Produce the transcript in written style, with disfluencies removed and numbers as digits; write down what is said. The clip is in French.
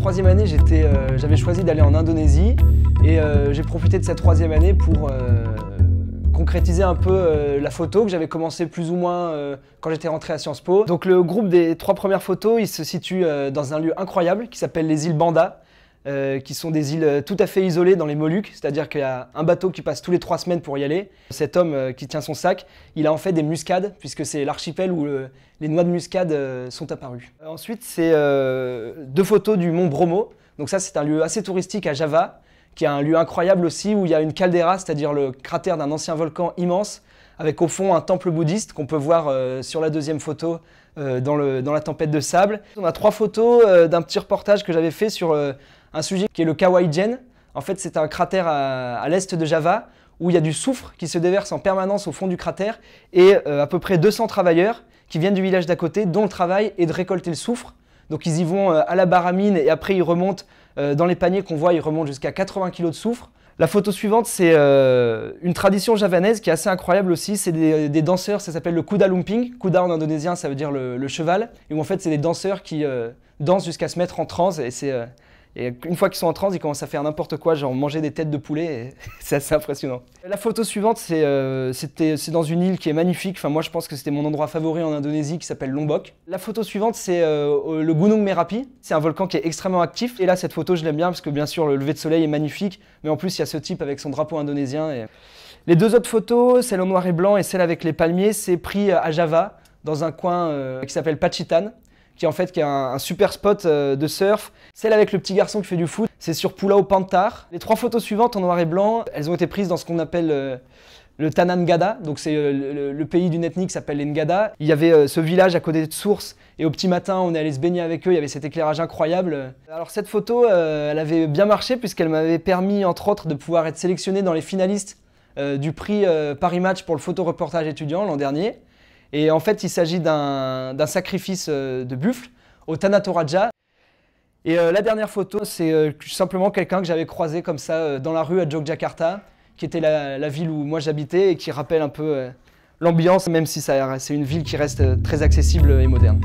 troisième année, j'avais choisi d'aller en Indonésie et j'ai profité de cette troisième année pour concrétiser un peu la photo que j'avais commencé plus ou moins quand j'étais rentré à Sciences Po. Donc le groupe des 3 premières photos, il se situe dans un lieu incroyable qui s'appelle les îles Banda, qui sont des îles tout à fait isolées dans les Moluques, c'est-à-dire qu'il y a un bateau qui passe tous les 3 semaines pour y aller. Cet homme qui tient son sac, il a en fait des muscades, puisque c'est l'archipel où les noix de muscade sont apparues. Ensuite, c'est 2 photos du mont Bromo. Donc ça, c'est un lieu assez touristique à Java, qui est un lieu incroyable aussi, où il y a une caldeira, c'est-à-dire le cratère d'un ancien volcan immense, avec au fond un temple bouddhiste qu'on peut voir sur la deuxième photo dans la tempête de sable. On a 3 photos d'un petit reportage que j'avais fait sur un sujet qui est le Kawaijen. En fait, c'est un cratère à l'est de Java où il y a du soufre qui se déverse en permanence au fond du cratère et à peu près 200 travailleurs qui viennent du village d'à côté dont le travail est de récolter le soufre. Donc ils y vont à la baramine et après ils remontent dans les paniers qu'on voit, ils remontent jusqu'à 80 kg de soufre. La photo suivante, c'est une tradition javanaise qui est assez incroyable aussi. C'est des danseurs, ça s'appelle le Kuda Lumping. Kuda en indonésien, ça veut dire le cheval. Et où en fait, c'est des danseurs qui dansent jusqu'à se mettre en transe. Et une fois qu'ils sont en transe, ils commencent à faire n'importe quoi, genre manger des têtes de poulet. Et c'est assez impressionnant. La photo suivante, c'est dans une île qui est magnifique. Enfin, moi, je pense que c'était mon endroit favori en Indonésie, qui s'appelle Lombok. La photo suivante, c'est le Gunung Merapi. C'est un volcan qui est extrêmement actif. Et là, cette photo, je l'aime bien parce que bien sûr, le lever de soleil est magnifique. Mais en plus, il y a ce type avec son drapeau indonésien. Et les 2 autres photos, celle en noir et blanc et celle avec les palmiers, c'est pris à Java, dans un coin qui s'appelle Pacitan, qui est un super spot de surf. Celle avec le petit garçon qui fait du foot, c'est sur Pulau Pantar. Les 3 photos suivantes en noir et blanc, elles ont été prises dans ce qu'on appelle le Tanah Ngada, donc c'est le pays d'une ethnie qui s'appelle les Ngada. Il y avait ce village à côté de sources et au petit matin on est allé se baigner avec eux, il y avait cet éclairage incroyable. Alors cette photo, elle avait bien marché puisqu'elle m'avait permis entre autres de pouvoir être sélectionné dans les finalistes du prix Paris Match pour le photoreportage étudiant l'an dernier. Et en fait, il s'agit d'un sacrifice de buffle au Tanah Toraja. Et la dernière photo, c'est simplement quelqu'un que j'avais croisé comme ça dans la rue à Yogyakarta, qui était la ville où moi j'habitais et qui rappelle un peu l'ambiance, même si c'est une ville qui reste très accessible et moderne.